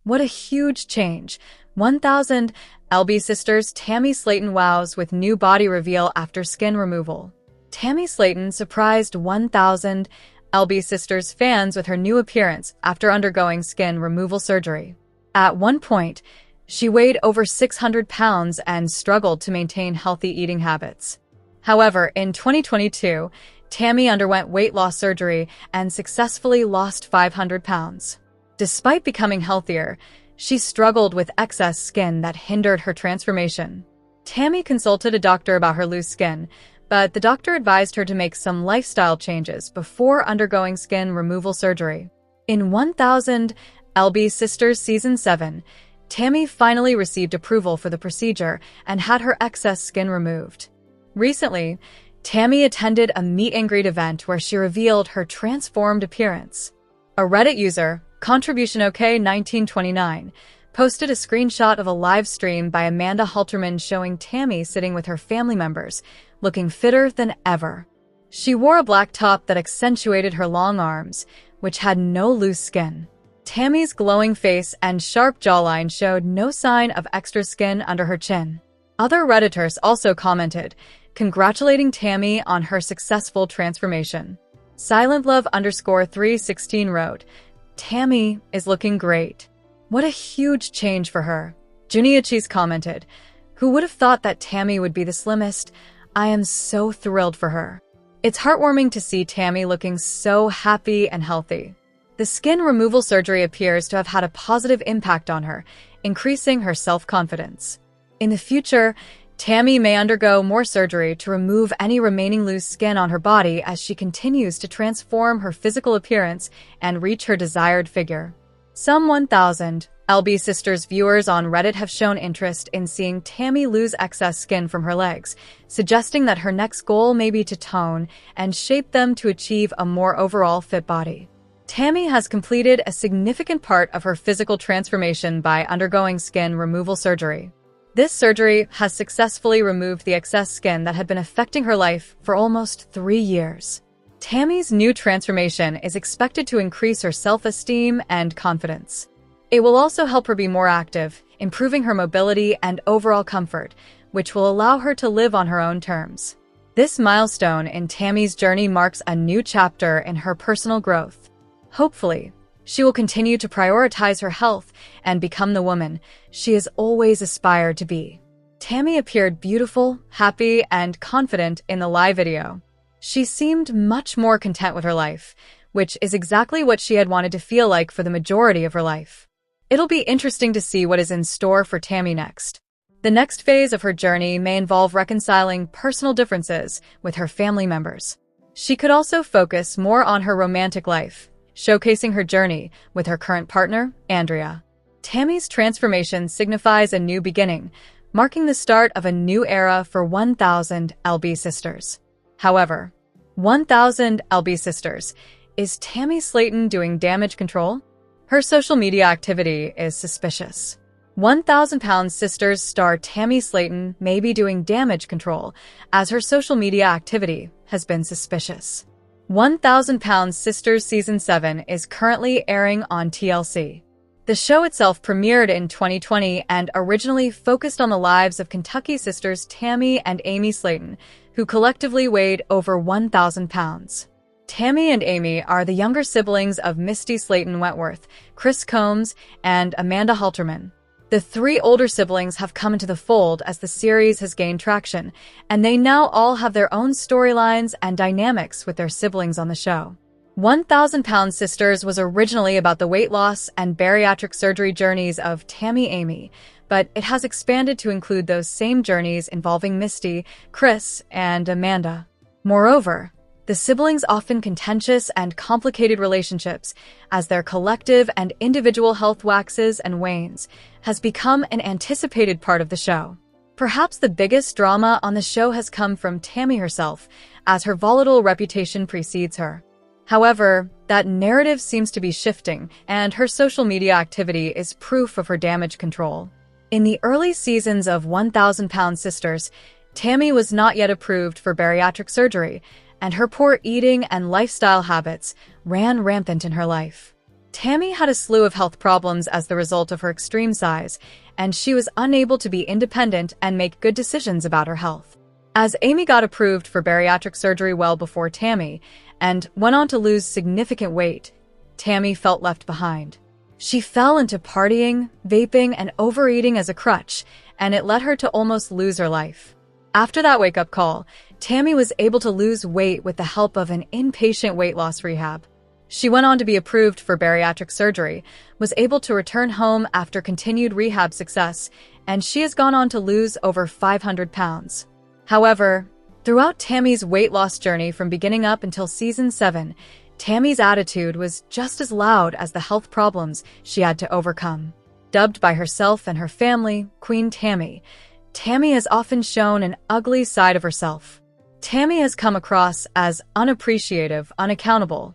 What a huge change. 1,000 LB sisters Tammy Slaton wows with new body reveal after skin removal. Tammy Slaton surprised 1,000 LB sisters fans with her new appearance after undergoing skin removal surgery. At one point, she weighed over 600 pounds and struggled to maintain healthy eating habits. However, in 2022, Tammy underwent weight loss surgery and successfully lost 500 pounds. Despite becoming healthier, she struggled with excess skin that hindered her transformation. Tammy consulted a doctor about her loose skin, but the doctor advised her to make some lifestyle changes before undergoing skin removal surgery. In 1,000 LB Sisters Season 7, Tammy finally received approval for the procedure and had her excess skin removed. Recently, Tammy attended a meet-and-greet event where she revealed her transformed appearance. A Reddit user, ContributionOK1929, posted a screenshot of a live stream by Amanda Halterman showing Tammy sitting with her family members, looking fitter than ever. She wore a black top that accentuated her long arms, which had no loose skin. Tammy's glowing face and sharp jawline showed no sign of extra skin under her chin. Other Redditors also commented, congratulating Tammy on her successful transformation. SilentLove_316 wrote, Tammy is looking great. What a huge change for her. Juniachis commented, who would have thought that Tammy would be the slimmest? I am so thrilled for her. It's heartwarming to see Tammy looking so happy and healthy. The skin removal surgery appears to have had a positive impact on her, increasing her self-confidence. In the future, Tammy may undergo more surgery to remove any remaining loose skin on her body as she continues to transform her physical appearance and reach her desired figure. Some 1,000 LB Sisters viewers on Reddit have shown interest in seeing Tammy lose excess skin from her legs, suggesting that her next goal may be to tone and shape them to achieve a more overall fit body. Tammy has completed a significant part of her physical transformation by undergoing skin removal surgery. This surgery has successfully removed the excess skin that had been affecting her life for almost 3 years. Tammy's new transformation is expected to increase her self-esteem and confidence. It will also help her be more active, improving her mobility and overall comfort, which will allow her to live on her own terms. This milestone in Tammy's journey marks a new chapter in her personal growth. Hopefully, she will continue to prioritize her health and become the woman she has always aspired to be. Tammy appeared beautiful, happy, and confident in the live video. She seemed much more content with her life, which is exactly what she had wanted to feel like for the majority of her life. It'll be interesting to see what is in store for Tammy next. The next phase of her journey may involve reconciling personal differences with her family members. She could also focus more on her romantic life, showcasing her journey with her current partner, Andrea. Tammy's transformation signifies a new beginning, marking the start of a new era for 1,000 LB Sisters. However, 1,000 LB Sisters, is Tammy Slaton doing damage control? Her social media activity is suspicious. 1,000 Pound Sisters star Tammy Slaton may be doing damage control, as her social media activity has been suspicious. 1,000 Pound Sisters Season 7 is currently airing on TLC. The show itself premiered in 2020 and originally focused on the lives of Kentucky sisters Tammy and Amy Slaton, who collectively weighed over 1,000 pounds. Tammy and Amy are the younger siblings of Misty Slaton Wentworth, Chris Combs, and Amanda Halterman. The 3 older siblings have come into the fold as the series has gained traction, and they now all have their own storylines and dynamics with their siblings on the show. 1,000 Pound Sisters was originally about the weight loss and bariatric surgery journeys of Tammy Amy, but it has expanded to include those same journeys involving Misty, Chris, and Amanda. Moreover, the siblings' often contentious and complicated relationships, as their collective and individual health waxes and wanes, has become an anticipated part of the show. Perhaps the biggest drama on the show has come from Tammy herself, as her volatile reputation precedes her. However, that narrative seems to be shifting, and her social media activity is proof of her damage control. In the early seasons of 1,000 Pound Sisters, Tammy was not yet approved for bariatric surgery, and her poor eating and lifestyle habits ran rampant in her life. Tammy had a slew of health problems as the result of her extreme size, and she was unable to be independent and make good decisions about her health. As Amy got approved for bariatric surgery well before Tammy and went on to lose significant weight, Tammy felt left behind. She fell into partying, vaping, and overeating as a crutch, and it led her to almost lose her life. After that wake-up call, Tammy was able to lose weight with the help of an inpatient weight loss rehab. She went on to be approved for bariatric surgery, was able to return home after continued rehab success, and she has gone on to lose over 500 pounds. However, throughout Tammy's weight loss journey from beginning up until season 7, Tammy's attitude was just as loud as the health problems she had to overcome. Dubbed by herself and her family Queen Tammy, Tammy has often shown an ugly side of herself. Tammy has come across as unappreciative, unaccountable,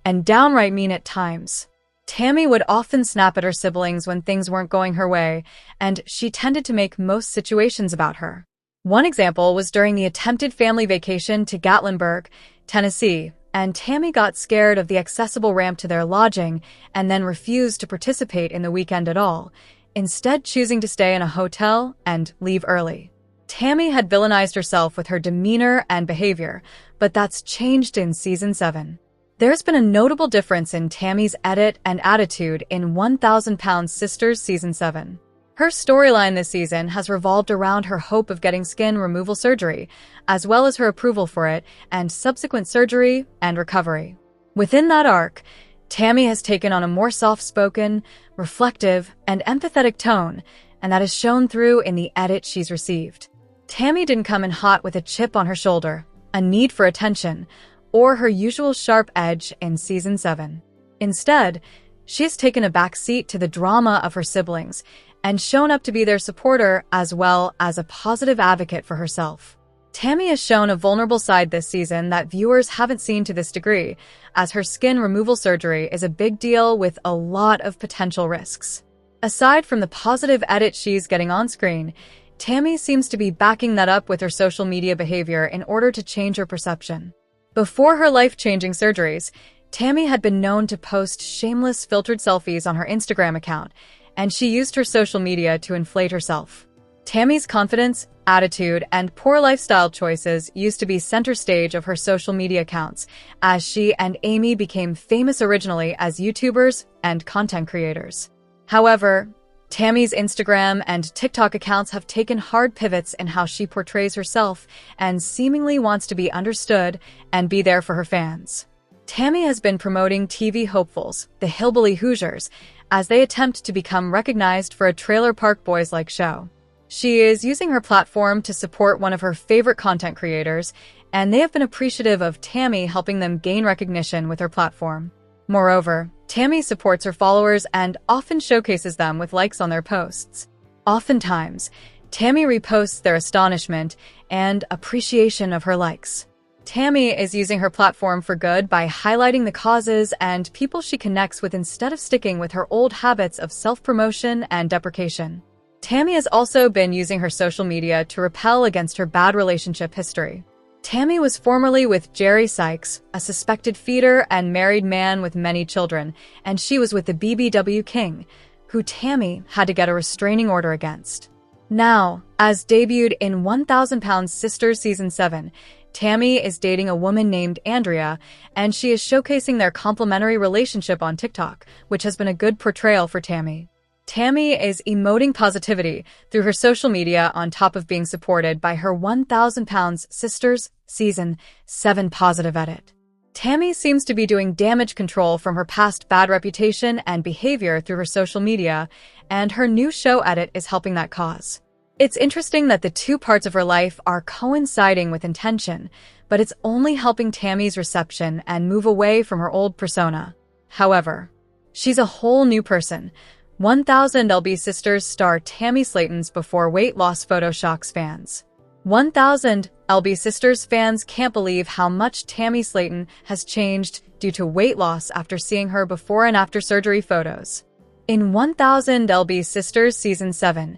and downright mean at times. Tammy would often snap at her siblings when things weren't going her way, and she tended to make most situations about her. One example was during the attempted family vacation to Gatlinburg, Tennessee, and Tammy got scared of the accessible ramp to their lodging and then refused to participate in the weekend at all, instead choosing to stay in a hotel and leave early. Tammy had villainized herself with her demeanor and behavior, but that's changed in season 7. There's been a notable difference in Tammy's edit and attitude in 1,000 Pound Sisters season 7. Her storyline this season has revolved around her hope of getting skin removal surgery, as well as her approval for it and subsequent surgery and recovery. Within that arc, Tammy has taken on a more soft-spoken, reflective, and empathetic tone, and that is shown through in the edit she's received. Tammy didn't come in hot with a chip on her shoulder, a need for attention, or her usual sharp edge in season 7. Instead, she has taken a back seat to the drama of her siblings and shown up to be their supporter as well as a positive advocate for herself. Tammy has shown a vulnerable side this season that viewers haven't seen to this degree, as her skin removal surgery is a big deal with a lot of potential risks. Aside from the positive edit she's getting on screen, Tammy seems to be backing that up with her social media behavior in order to change her perception. Before her life-changing surgeries, Tammy had been known to post shameless filtered selfies on her Instagram account, and she used her social media to inflate herself. Tammy's confidence, attitude, and poor lifestyle choices used to be center stage of her social media accounts, as she and Amy became famous originally as YouTubers and content creators. However, Tammy's Instagram and TikTok accounts have taken hard pivots in how she portrays herself and seemingly wants to be understood and be there for her fans. Tammy has been promoting TV hopefuls, the Hillbilly Hoosiers, as they attempt to become recognized for a Trailer Park Boys-like show. She is using her platform to support one of her favorite content creators, and they have been appreciative of Tammy helping them gain recognition with her platform. Moreover, Tammy supports her followers and often showcases them with likes on their posts. Oftentimes, Tammy reposts their astonishment and appreciation of her likes. Tammy is using her platform for good by highlighting the causes and people she connects with instead of sticking with her old habits of self-promotion and deprecation. Tammy has also been using her social media to repel against her bad relationship history. Tammy was formerly with Jerry Sykes, a suspected feeder and married man with many children, and she was with the BBW King, who Tammy had to get a restraining order against. Now, as debuted in 1,000 Pound Sisters season 7, Tammy is dating a woman named Andrea, and she is showcasing their complementary relationship on TikTok, which has been a good portrayal for Tammy. Tammy is emoting positivity through her social media on top of being supported by her 1,000 Pounds Sisters Season 7 positive edit. Tammy seems to be doing damage control from her past bad reputation and behavior through her social media, and her new show edit is helping that cause. It's interesting that the two parts of her life are coinciding with intention, but it's only helping Tammy's reception and move away from her old persona. However, she's a whole new person. 1,000 LB Sisters star Tammy Slaton's before weight loss photo shocks fans. 1,000 LB Sisters fans can't believe how much Tammy Slaton has changed due to weight loss after seeing her before and after surgery photos. In 1,000 LB Sisters Season 7,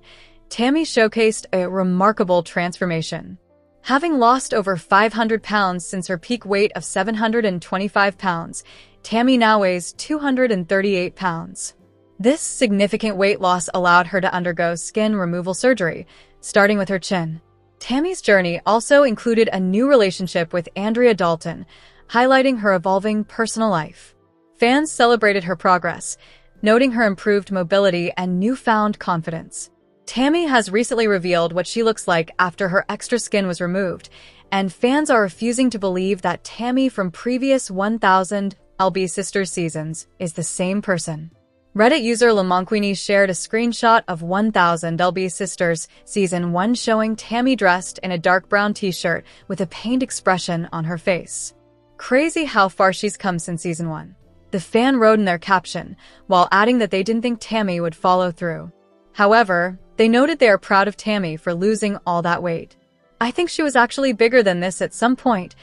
Tammy showcased a remarkable transformation. Having lost over 500 pounds since her peak weight of 725 pounds, Tammy now weighs 238 pounds. This significant weight loss allowed her to undergo skin removal surgery, starting with her chin. Tammy's journey also included a new relationship with Andrea Dalton, highlighting her evolving personal life. Fans celebrated her progress, noting her improved mobility and newfound confidence. Tammy has recently revealed what she looks like after her extra skin was removed, and fans are refusing to believe that Tammy from previous 1000 LB Sisters seasons is the same person. Reddit user Lamonquini shared a screenshot of 1000 LB Sisters Season 1 showing Tammy dressed in a dark brown t-shirt with a pained expression on her face. Crazy how far she's come since Season 1. The fan wrote in their caption, while adding that they didn't think Tammy would follow through. However, they noted they are proud of Tammy for losing all that weight. "I think she was actually bigger than this at some point,"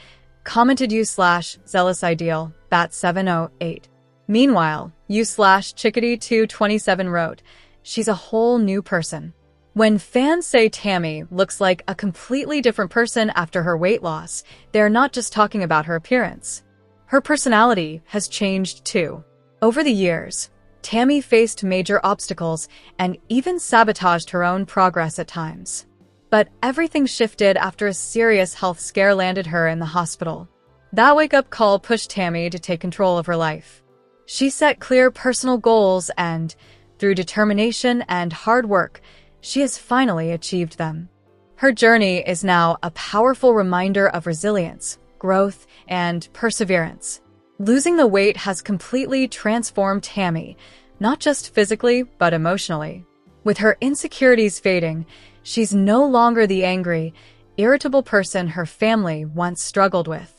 commented u/zealous-ideal bat708. Meanwhile, u/chickadee227 wrote, "She's a whole new person." When fans say Tammy looks like a completely different person after her weight loss, they're not just talking about her appearance. Her personality has changed too. Over the years, Tammy faced major obstacles and even sabotaged her own progress at times. But everything shifted after a serious health scare landed her in the hospital. That wake-up call pushed Tammy to take control of her life. She set clear personal goals and, through determination and hard work, she has finally achieved them. Her journey is now a powerful reminder of resilience, growth, and perseverance. Losing the weight has completely transformed Tammy, not just physically, but emotionally. With her insecurities fading, she's no longer the angry, irritable person her family once struggled with.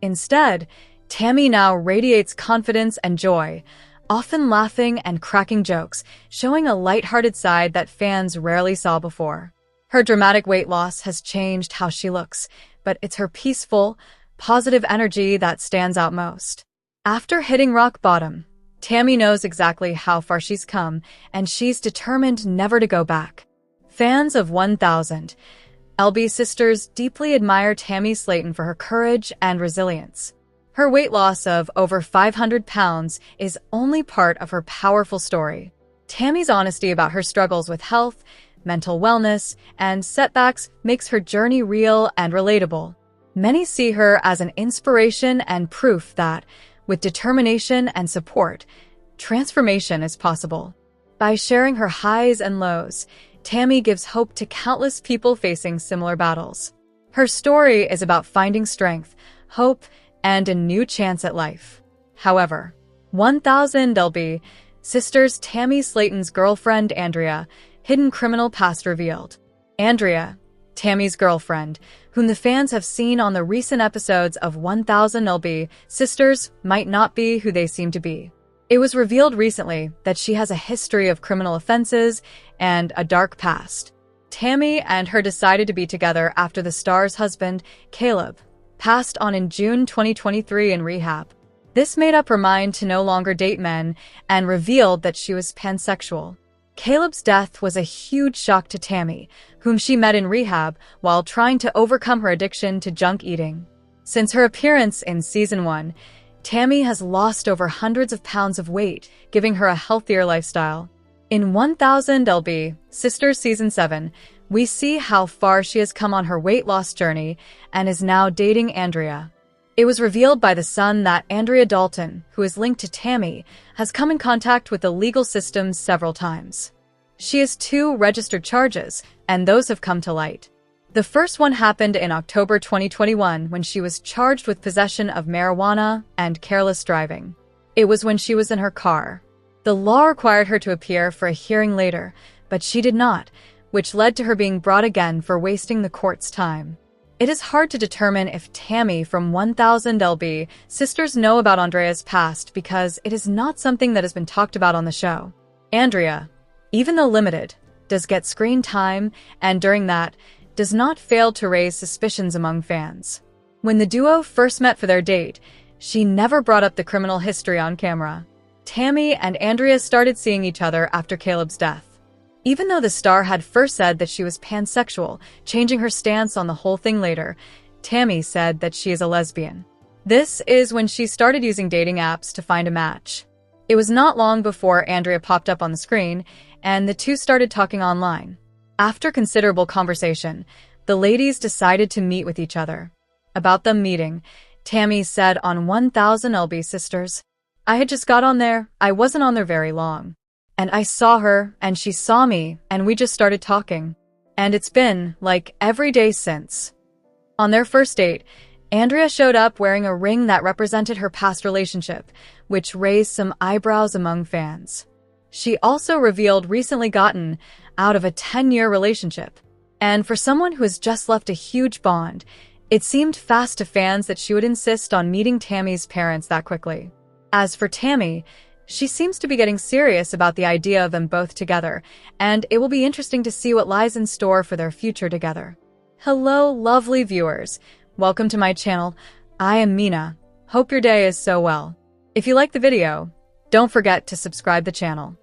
Instead, Tammy now radiates confidence and joy, often laughing and cracking jokes, showing a lighthearted side that fans rarely saw before. Her dramatic weight loss has changed how she looks, but it's her peaceful, positive energy that stands out most. After hitting rock bottom, Tammy knows exactly how far she's come, and she's determined never to go back. Fans of 1000 LB Sisters deeply admire Tammy Slaton for her courage and resilience. Her weight loss of over 500 pounds is only part of her powerful story. Tammy's honesty about her struggles with health, mental wellness, and setbacks makes her journey real and relatable. Many see her as an inspiration and proof that, with determination and support, transformation is possible. By sharing her highs and lows, Tammy gives hope to countless people facing similar battles. Her story is about finding strength, hope, and a new chance at life. However, 1000 LB Sisters Tammy Slaton's girlfriend Andrea, hidden criminal past revealed. Andrea, Tammy's girlfriend, whom the fans have seen on the recent episodes of 1000 LB Sisters, might not be who they seem to be. It was revealed recently that she has a history of criminal offenses and a dark past. Tammy and her decided to be together after the star's husband, Caleb, passed on in June 2023 in rehab. This made up her mind to no longer date men and revealed that she was pansexual. Caleb's death was a huge shock to Tammy, whom she met in rehab while trying to overcome her addiction to junk eating. Since her appearance in Season 1, Tammy has lost over hundreds of pounds of weight, giving her a healthier lifestyle. In 1000 LB Sisters Season 7, we see how far she has come on her weight loss journey and is now dating Andrea. It was revealed by The Sun that Andrea Dalton, who is linked to Tammy, has come in contact with the legal system several times. She has 2 registered charges, and those have come to light. The first one happened in October 2021 when she was charged with possession of marijuana and careless driving. It was when she was in her car. The law required her to appear for a hearing later, but she did not, which led to her being brought again for wasting the court's time. It is hard to determine if Tammy from 1000 LB Sisters know about Andrea's past because it is not something that has been talked about on the show. Andrea, even though limited, does get screen time, and during that, does not fail to raise suspicions among fans. When the duo first met for their date, she never brought up the criminal history on camera. Tammy and Andrea started seeing each other after Caleb's death. Even though the star had first said that she was pansexual, changing her stance on the whole thing later, Tammy said that she is a lesbian. This is when she started using dating apps to find a match. It was not long before Andrea popped up on the screen, and the two started talking online. After considerable conversation, the ladies decided to meet with each other. About them meeting, Tammy said on 1000 LB Sisters, "I had just got on there, I wasn't on there very long. And I saw her, and she saw me, and we just started talking. And it's been, like, every day since." On their first date, Andrea showed up wearing a ring that represented her past relationship, which raised some eyebrows among fans. She also revealed recently gotten out of a 10-year relationship. And for someone who has just left a huge bond, it seemed fast to fans that she would insist on meeting Tammy's parents that quickly. As for Tammy, she seems to be getting serious about the idea of them both together, and it will be interesting to see what lies in store for their future together. Hello, lovely viewers. Welcome to my channel. I am Mina. Hope your day is so well. If you like the video, don't forget to subscribe the channel.